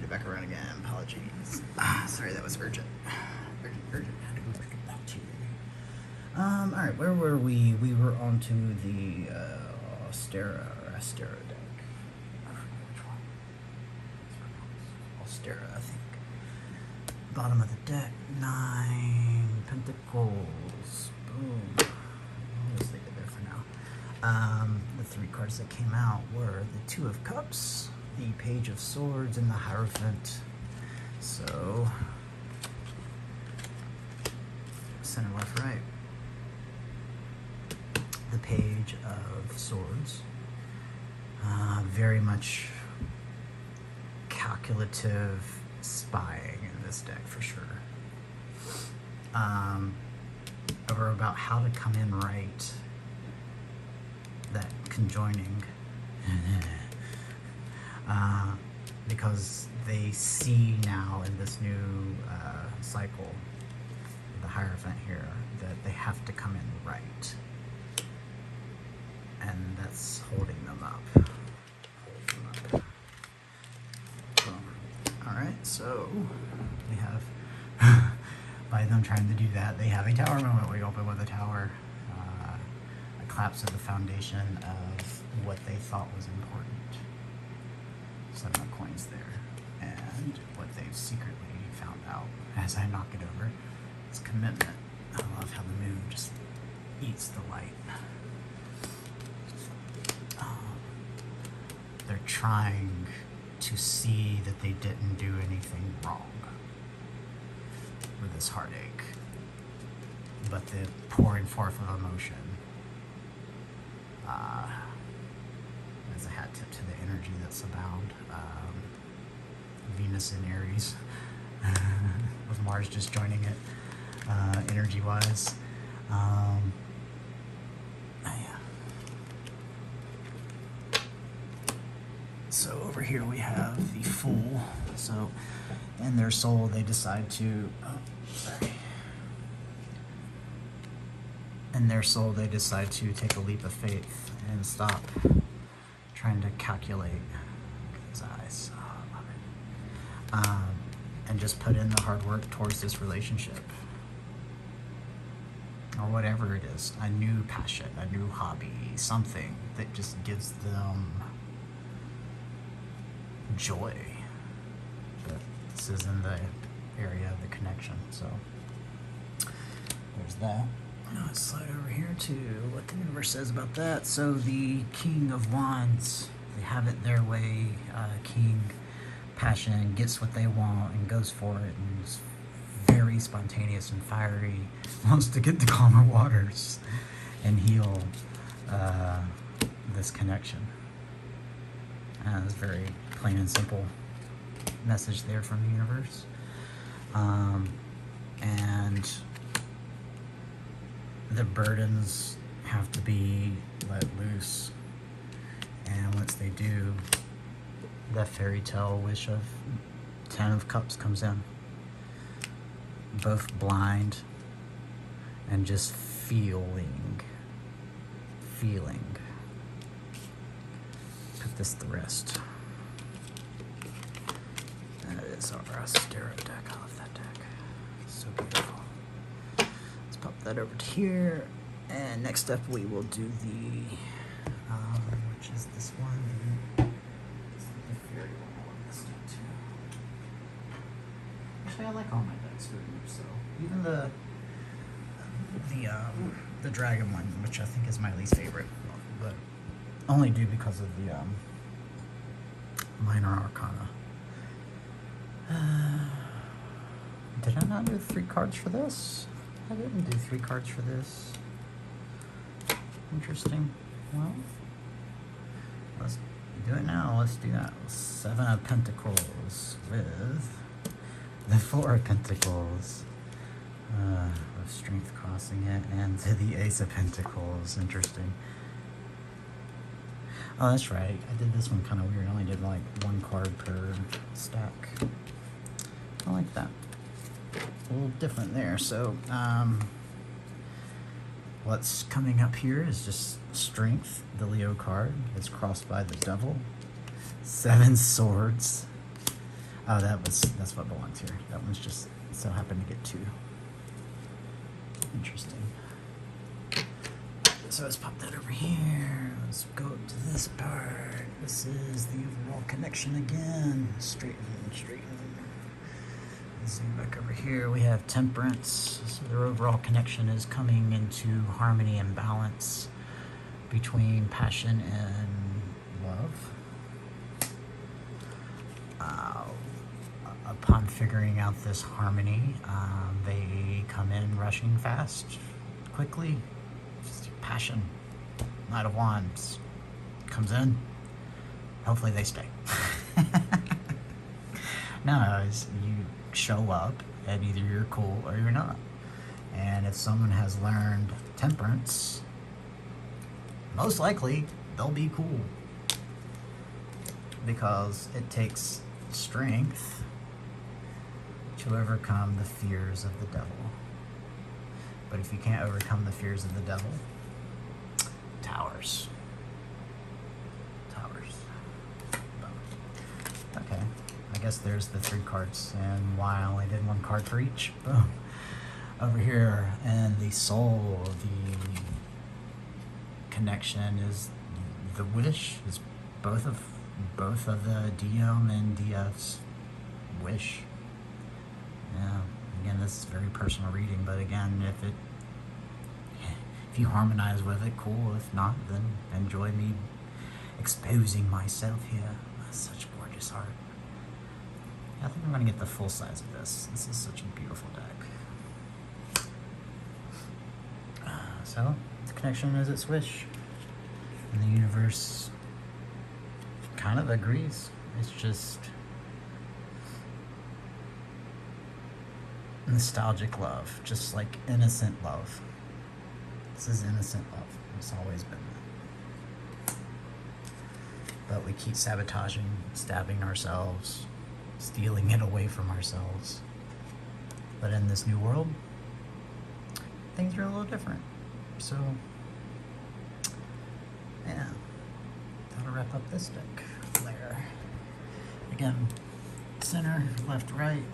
hit it back around again. Apologies. Sorry, that was urgent. Urgent. Had to go back to. All right, where were we? We were on to the Astera deck. I forget which one. Astera, I think. Bottom of the deck, 9 pentacles. Boom. I'll just leave it there for now. The 3 cards that came out were the 2 of Cups, the Page of Swords, and the Hierophant. So, center, left, right. The Page of Swords. Very much calculative spying in this deck for sure. Over about how to come in right. That conjoining. Because they see now in this new cycle, the Hierophant here, that they have to come in right. And that's holding them up. Alright, so we have, by them trying to do that, they have a tower moment. We open with a tower. A collapse of the foundation of what they thought was important. 7 of coins there. And what they've secretly found out as I knock it over is commitment. I love how the moon just eats the light. They're trying to see that they didn't do anything wrong with this heartache, but the pouring forth of emotion as a hat tip to the energy that's abound. Venus in Aries with Mars just joining it energy wise. So over here we have the Fool. So in their soul they decide to, in their soul they decide to take a leap of faith and stop trying to calculate. Look at his eyes. Oh, I love it. And just put in the hard work towards this relationship. Or whatever it is. A new passion, a new hobby, something that just gives them joy. But this is in the area of the connection, so there's that. Now let's slide over here to what the universe says about that. So the King of Wands, they have it their way. King, passion, gets what they want and goes for it, and is very spontaneous and fiery, wants to get to calmer waters and heal this connection. It's very plain and simple message there from the universe. And the burdens have to be let loose. And once they do, the fairy tale wish of 10 of Cups comes in. Both blind and just feeling. Put this to rest. That is our Astera deck. I love that deck. It's so beautiful. Let's pop that over to here. And next up we will do the, which is this one. It's the fairy one. I love this deck too. Actually, I like all my decks for group, so even the dragon one, which I think is my least favorite, but only due because of the minor arcana. Did I not do 3 cards for this? I didn't do 3 cards for this. Interesting. Well, let's do it now. Let's do that. 7 of Pentacles with the 4 of Pentacles. With Strength crossing it, and to the Ace of Pentacles. Interesting. Oh, that's right. I did this one kind of weird. I only did like 1 card per stack. I like that. A little different there. So, what's coming up here is just Strength, the Leo card. It's crossed by the Devil. 7 Swords. Oh, that's what belongs here. That one's just so happened to get two. Interesting. So let's pop that over here. Let's go up to this part. This is the overall connection again. Straighten. Zoom back over here. We have temperance. So their overall connection is coming into harmony and balance between passion and love. Upon figuring out this harmony, they come in rushing fast, quickly. Just passion. Knight of Wands comes in. Hopefully they stay. No, you show up and either you're cool or you're not. And if someone has learned temperance, most likely they'll be cool. Because it takes strength to overcome the fears of the devil. But if you can't overcome the fears of the devil, towers. Okay, I guess there's the 3 cards, and why I only did 1 card for each. Boom. Over here, and the soul, the connection is the wish. Is both of the DM and DF's wish. Yeah. Again, this is very personal reading, but again, if you harmonize with it, cool. If not, then enjoy me exposing myself here. That's such gorgeous art. I think I'm gonna get the full size of this. This is such a beautiful deck. So, the connection is its wish. And the universe kind of agrees. It's just nostalgic love, just like innocent love. This is innocent love. It's always been that. But we keep sabotaging, stabbing ourselves, stealing it away from ourselves. But in this new world, things are a little different. So, yeah, that'll wrap up this deck layer. Again, center, left, right.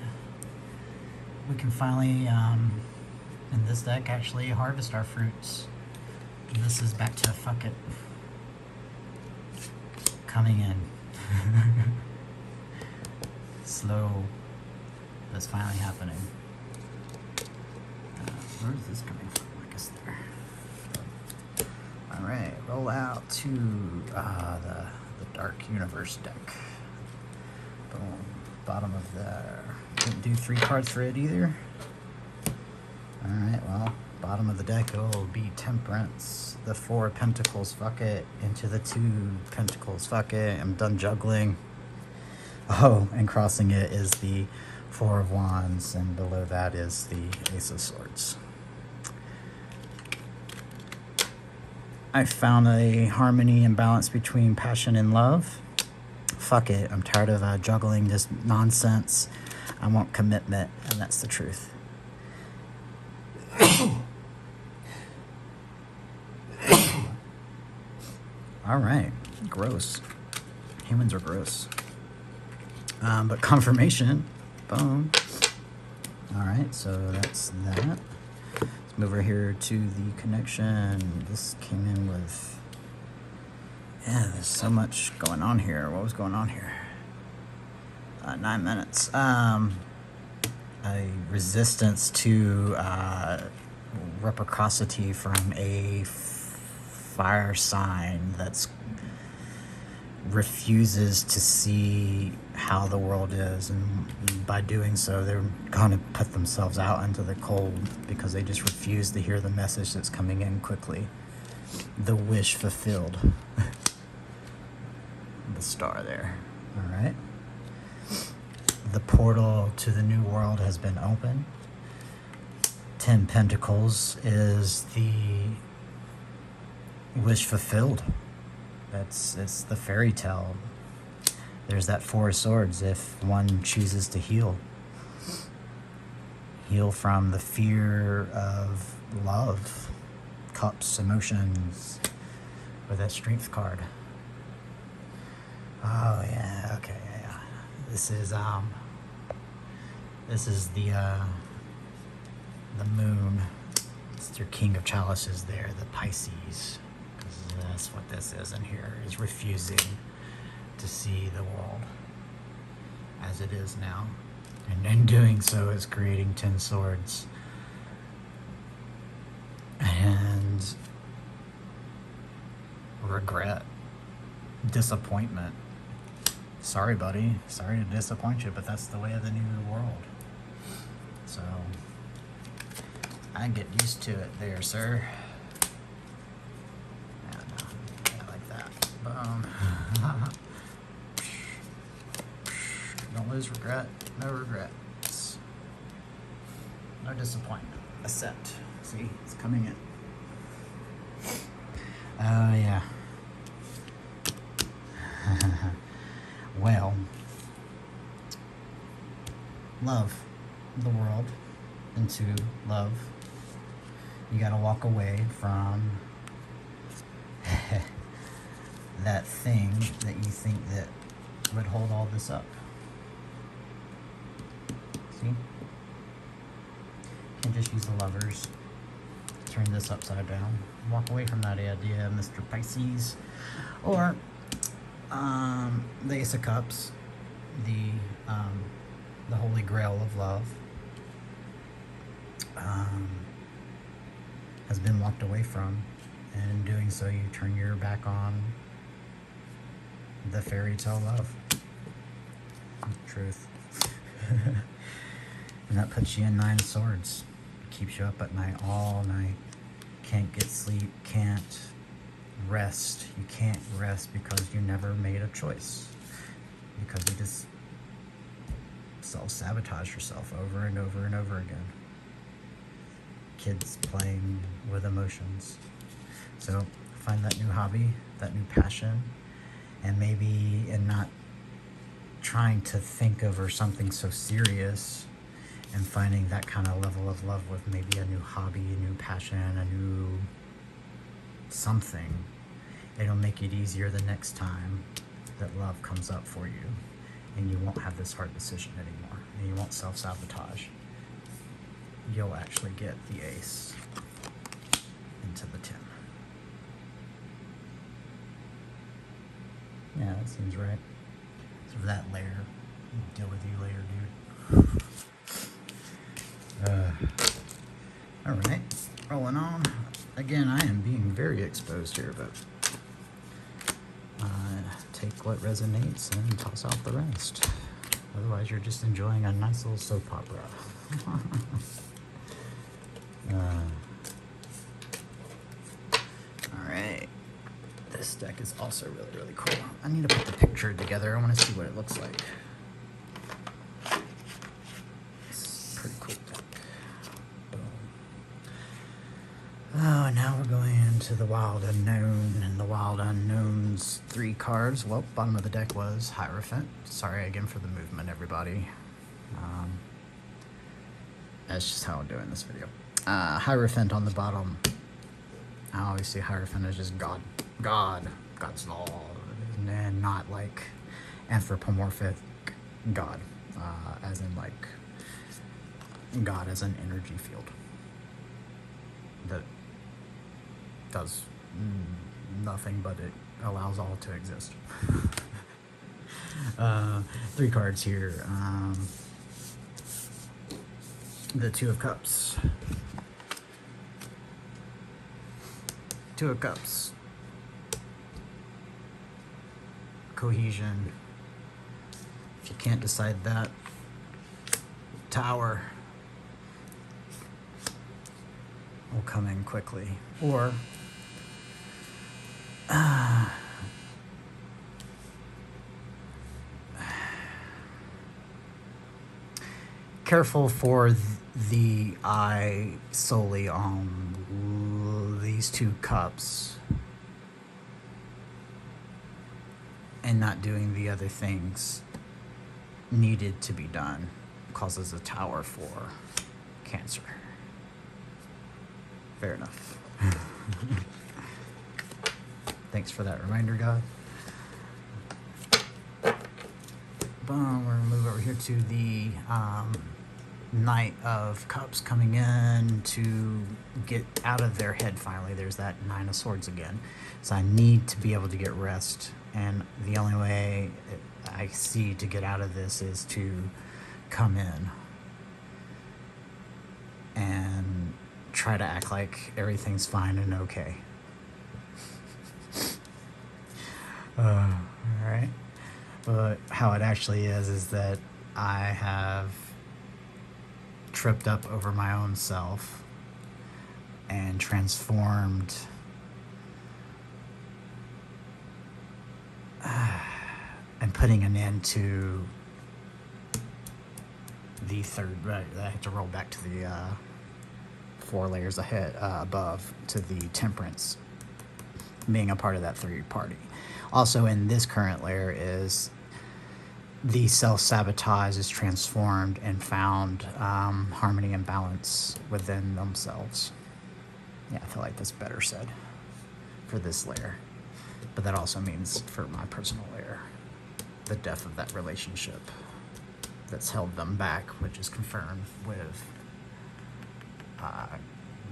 We can finally, in this deck, actually harvest our fruits. And this is back to fuck it. Coming in. Slow. That's finally happening. Where is this coming from? I guess there. Alright, roll out to the Dark Universe deck. Boom. Bottom of there. Didn't do 3 cards for it either. Alright, well, bottom of the deck will be Temperance. The 4 of Pentacles, fuck it. Into the 2 Pentacles, fuck it. I'm done juggling. Oh, and crossing it is the 4 of Wands, and below that is the Ace of Swords. I found a harmony and balance between passion and love. Fuck it, I'm tired of juggling this nonsense. I want commitment, and that's the truth. All right, gross. Humans are gross. But confirmation, boom. All right, so that's that. Let's move over here to the connection. This came in with, yeah, there's so much going on here. What was going on here? 9 minutes. A resistance to reciprocity from a fire sign that's refuses to see how the world is, and by doing so they're going to put themselves out into the cold because they just refuse to hear the message that's coming in quickly. The wish fulfilled. The star there. All right. The portal to the new world has been opened. 10 Pentacles is the wish fulfilled. It's the fairy tale. There's that 4 of Swords if one chooses to heal. Heal from the fear of love, cups, emotions, with that Strength card. Oh yeah, okay, yeah. This is This is the moon. It's your king of chalices there, the Pisces. 'Cause that's what this is in here, is refusing to see the world as it is now. And in doing so is creating 10 swords. And regret, disappointment. Sorry, buddy. Sorry to disappoint you, but that's the way of the new world. So, I get used to it there, sir. Yeah, no, I like that. Boom. Don't lose regret. No regrets. No disappointment. Accept. See, it's coming in. Oh, yeah. Well, love the world into love. You gotta walk away from that thing that you think that would hold all this up. See? You can just use the levers to turn this upside down. Walk away from that idea, Mr. Pisces. Or the Ace of Cups, the Holy Grail of love, has been walked away from, and in doing so, you turn your back on the fairy tale love. Truth. And that puts you in 9 swords. It keeps you up at night all night. Can't get sleep, can't rest. You can't rest because you never made a choice. Because you just self-sabotage yourself over and over and over again. Kids playing with emotions. So find that new hobby, that new passion, and maybe in not trying to think over something so serious, and finding that kind of level of love with maybe a new hobby, a new passion, a new something. It'll make it easier the next time that love comes up for you, and you won't have this hard decision anymore, and you won't self-sabotage. You'll actually get the ace into the 10. Yeah, that seems right. So for that layer, I'll deal with you later, dude. Alright, rolling on. Again, I am being very exposed here, but take what resonates and toss out the rest. Otherwise, you're just enjoying a nice little soap opera. Alright. This deck is also really, really cool. I need to put the picture together. I want to see what it looks like. It's a pretty cool deck. Boom. Oh, now we're going into the Wild Unknown, and the Wild Unknown's 3 cards. Well, bottom of the deck was Hierophant. Sorry again for the movement, everybody. That's just how I'm doing this video. Hierophant on the bottom. I always see Hierophant as just God's law, and not like anthropomorphic God, as in like God as an energy field that does nothing, but it allows all to exist. 3 cards here. The 2 of Cups. 2 of Cups. Cohesion. If you can't decide that, Tower will come in quickly. Or careful for the eye solely on these 2 cups and not doing the other things needed to be done causes a Tower for Cancer. Fair enough. Thanks for that reminder, God. Boom, we're gonna move over here to the Knight of Cups coming in to get out of their head finally. There's that Nine of Swords again. So I need to be able to get rest. And the only way I see to get out of this is to come in and try to act like everything's fine and okay. Alright. But how it actually is that I have tripped up over my own self and transformed and putting an end to the third, right? I have to roll back to the 4 layers ahead, above, to the Temperance being a part of that third party. Also in this current layer is the self-sabotage is transformed and found harmony and balance within themselves. Yeah, I feel like that's better said for this layer. But that also means for my personal layer, the death of that relationship that's held them back, which is confirmed with,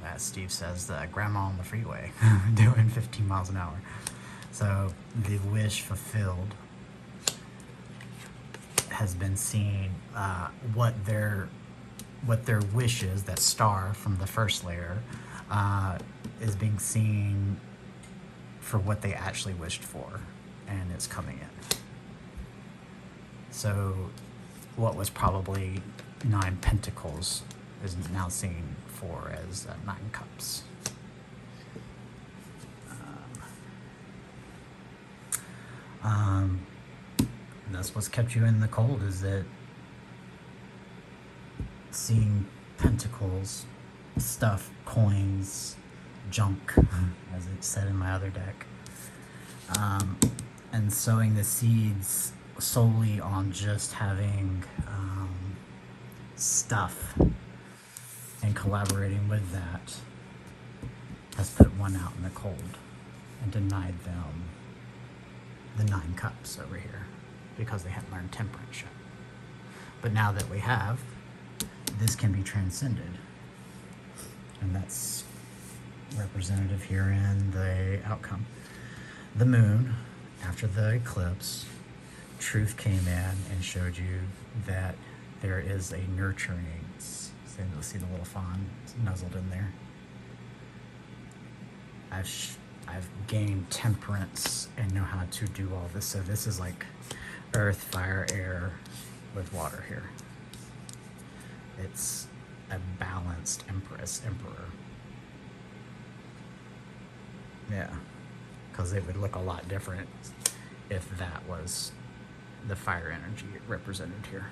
as Steve says, the grandma on the freeway doing 15 miles an hour. So the wish fulfilled has been seen. What their wish is, that star from the first layer, is being seen for what they actually wished for, and it's coming in. So what was probably 9 pentacles is now seen for as 9 cups. That's what's kept you in the cold, is that seeing pentacles, stuff, coins, junk, as it said in my other deck, and sowing the seeds solely on just having stuff and collaborating with that has put one out in the cold and denied them the 9 cups over here because they hadn't learned temperance yet. But now that we have, this can be transcended, and that's representative here in the outcome. The moon, after the eclipse, truth came in and showed you that there is a nurturing. So you'll see the little fawn nuzzled in there. I've gained temperance and know how to do all this. So this is like earth, fire, air with water here. It's a balanced emperor. Yeah, because it would look a lot different if that was the fire energy represented here.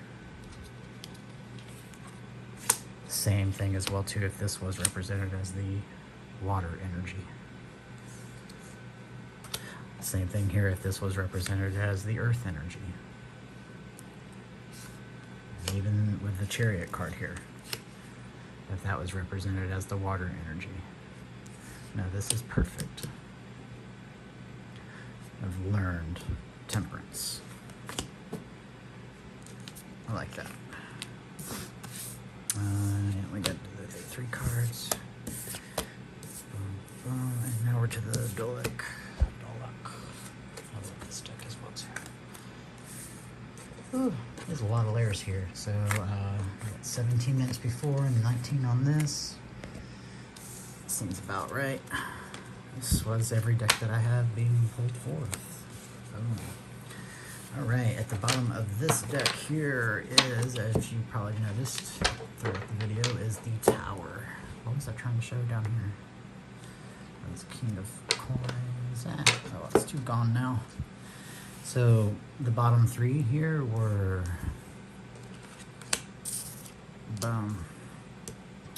Same thing as well too if this was represented as the water energy. Same thing here if this was represented as the earth energy. And even with the Chariot card here, if that was represented as the water energy. Now this is perfect. I've learned temperance. I like that. We got the 3 cards. Boom, boom. And now we're to the Dolak. I love this deck as well too. Ooh, there's a lot of layers here. So we got 17 minutes before and 19 on this. Seems about right. This was every deck that I have being pulled forth. Alright, at the bottom of this deck here is, as you probably noticed throughout the video, is the Tower. What was I trying to show down here? That was King of Coins. Oh, it's 2 gone now. So the bottom 3 here were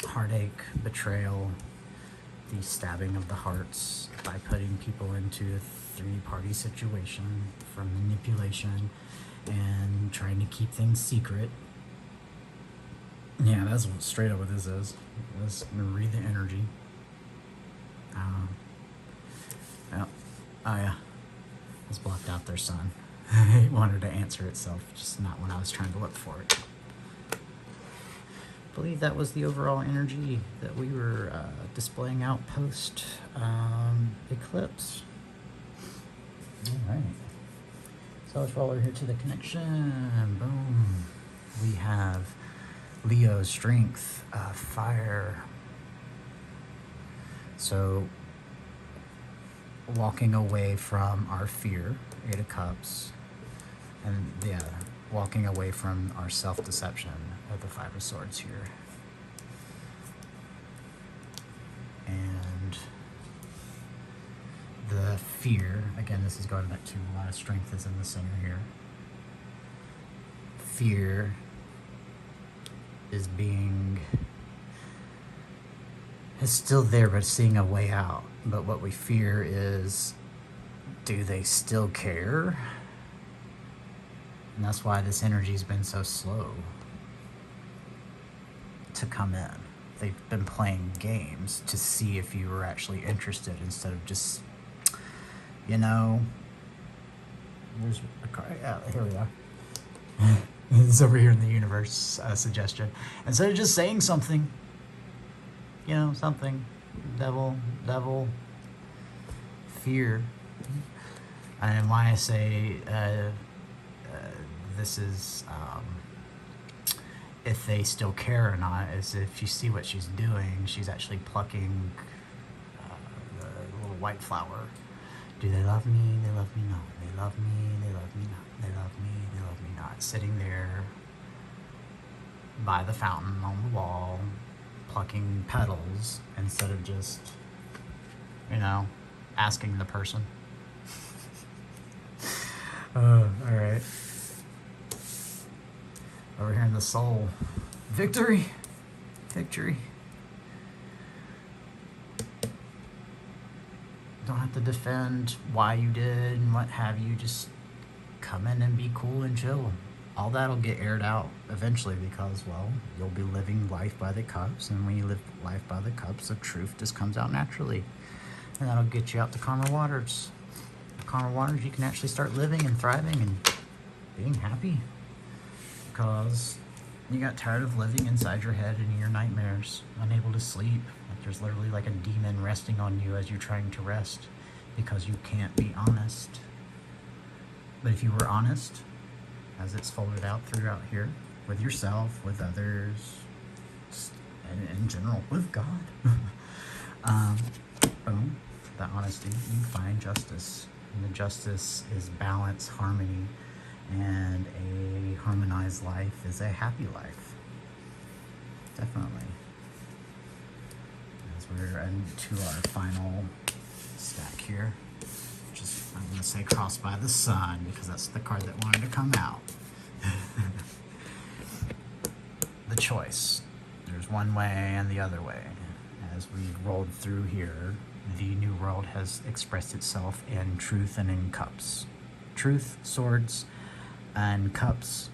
heartache, betrayal, the stabbing of the hearts by putting people into a 3-party situation, from manipulation and trying to keep things secret. Yeah, that's straight up what this is. Let's read the energy. Yep. Oh yeah, it's blocked out their sun. It wanted to answer itself, just not when I was trying to look for it. believe that was the overall energy that we were displaying out post eclipse. All right. So let's roll over here to the connection. Boom. We have Leo strength, fire. So walking away from our fear, 8 of Cups, and yeah, walking away from our self-deception of the 5 of Swords here. And the fear, again, this is going back to a lot of strength is in the center here. Fear is still there, but seeing a way out. But what we fear is, do they still care? And that's why this energy's been so slow to come in. They've been playing games to see if you were actually interested instead of just, you know, there's a card. Yeah, here we are. It's over here in the universe suggestion. Instead of just saying something, you know, something, devil, fear. And why I say this is if they still care or not is if you see what she's doing, she's actually plucking the little white flower. Do they love me? They love me not. They love me. They love me not. They love me. They love me not. Sitting there by the fountain on the wall, plucking petals instead of just, you know, asking the person. All right. Over here in the soul, victory. Don't have to defend why you did and what have you. Just come in and be cool and chill. All that'll get aired out eventually because, well, you'll be living life by the cups, and when you live life by the cups, the truth just comes out naturally, and that'll get you out to calmer waters. Calmer waters, you can actually start living and thriving and being happy because you got tired of living inside your head and in your nightmares, unable to sleep. Like there's literally like a demon resting on you as you're trying to rest because you can't be honest. But if you were honest, as it's folded out throughout here, with yourself, with others, and in general, with God, boom, that honesty, you find justice. And the justice is balance, harmony, and a harmonized life is a happy life. Definitely. As we're into our final stack here, which is, I'm going to say crossed by the sun because that's the card that wanted to come out. The choice. There's one way and the other way. As we rolled through here, the new world has expressed itself in truth and in cups. Truth, swords, and cups,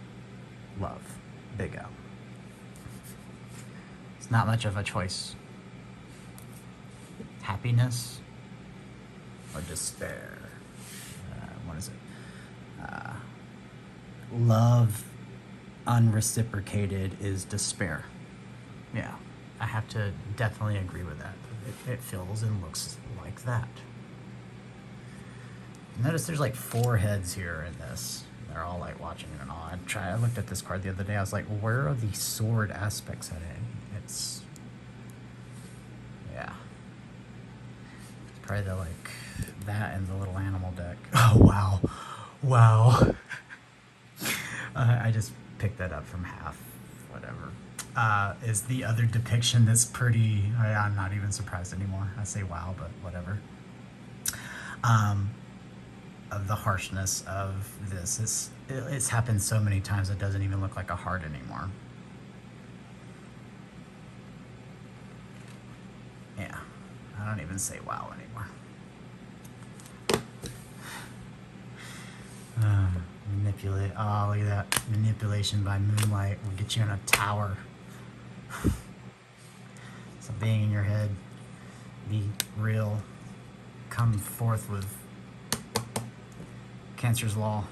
love. Big O. It's not much of a choice. Happiness or despair. What is it? Love unreciprocated is despair. Yeah, I have to definitely agree with that. It feels and looks like that. Notice there's like 4 heads here in this. They're all like watching it and all. I looked at this card the other day. I was like, where are the sword aspects at it? It's, yeah. It's probably the like that and the little animal deck. Oh wow, wow. I just picked that up from half, whatever. Is the other depiction that's pretty, I'm not even surprised anymore. I say wow, but whatever. Of the harshness of this. It's happened so many times it doesn't even look like a heart anymore. Yeah, I don't even say wow anymore. Manipulate, oh look at that. Manipulation by moonlight will get you in a tower. So being in your head, be real, come forth with Cancer's law.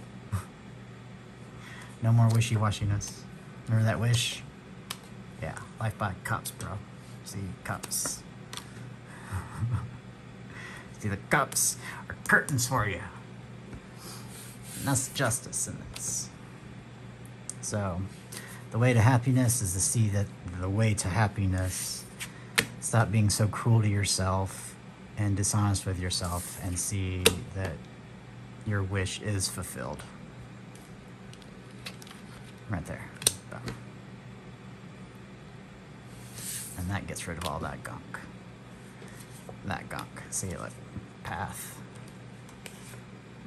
No more wishy-washiness. Remember that wish? Yeah, life by cups, bro. See, cups. See, the cups are curtains for you. And that's justice in this. So, the way to happiness is to see that the way to happiness, stop being so cruel to yourself and dishonest with yourself, and see that your wish is fulfilled. Right there. Boom. And that gets rid of all that gunk. That gunk. See, like, path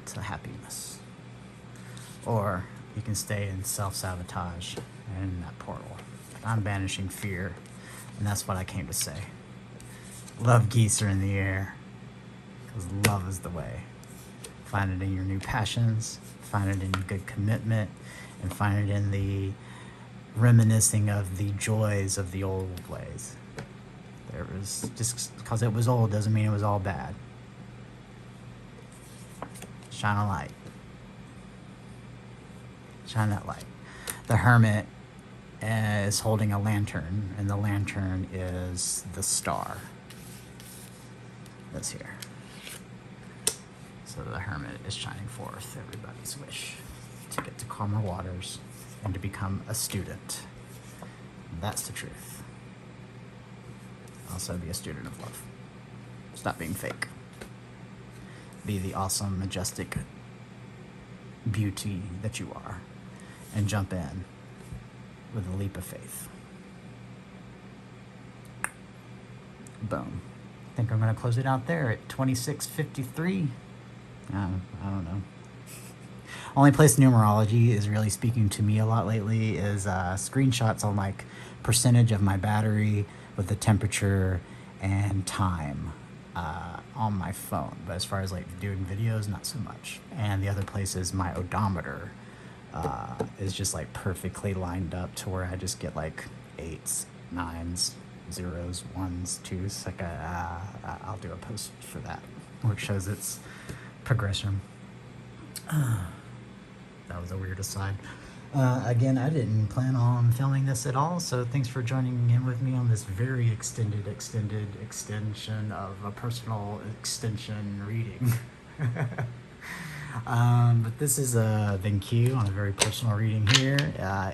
to happiness. Or you can stay in self-sabotage and in that portal. I'm banishing fear, and that's what I came to say. Love geese are in the air, because love is the way. Find it in your new passions, find it in good commitment, and find it in the reminiscing of the joys of the old ways. There was, just because it was old doesn't mean it was all bad. Shine a light. Shine that light. The hermit is holding a lantern, and the lantern is the star that's here. So the hermit is shining forth everybody's wish to get to calmer waters and to become a student. And that's the truth. Also be a student of love. Stop being fake. Be the awesome, majestic beauty that you are, and jump in with a leap of faith. Boom. I think I'm going to close it out there at 26:53. I don't know. Only place numerology is really speaking to me a lot lately is screenshots on like percentage of my battery with the temperature and time on my phone. But as far as like doing videos, not so much. And the other place is my odometer is just like perfectly lined up to where I just get like 8s, 9s, 0s, 1s, 2s. Like I'll do a post for that where it shows its progression. That was a weird aside. Again, I didn't plan on filming this at all, so thanks for joining in with me on this very extension of a personal extension reading. But this is VinQ on a very personal reading here.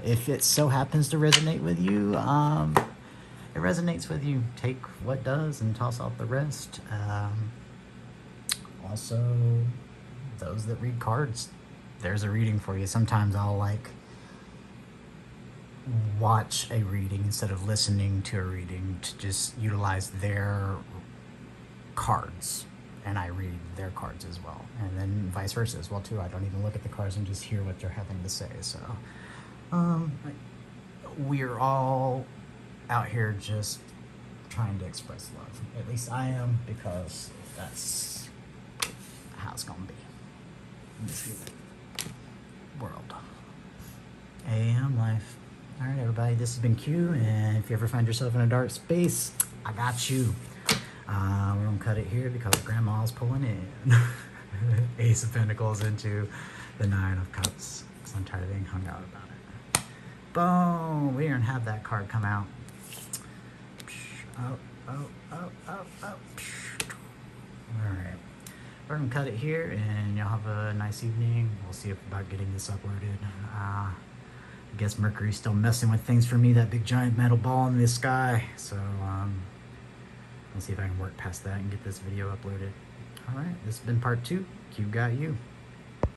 If it so happens to resonate with you, it resonates with you. Take what does and toss out the rest. Also, those that read cards, there's a reading for you. Sometimes I'll like watch a reading instead of listening to a reading to just utilize their cards, and I read their cards as well, and then vice versa as well too. I don't even look at the cards and just hear what they're having to say. So we're all out here just trying to express love. At least I am, because that's how it's gonna be in this world. AM life. All right, everybody, this has been Q, and if you ever find yourself in a dark space, I got you. We're gonna cut it here because Grandma's pulling in. Ace of Pentacles into the Nine of Cups, because I'm tired of being hung out about it. Boom! We're gonna have that card come out. Oh. All right. We're gonna cut it here, and y'all have a nice evening. We'll see about getting this uploaded. I guess Mercury's still messing with things for me, that big giant metal ball in the sky. So let's see if I can work past that and get this video uploaded. All right, this has been part 2. Q got you.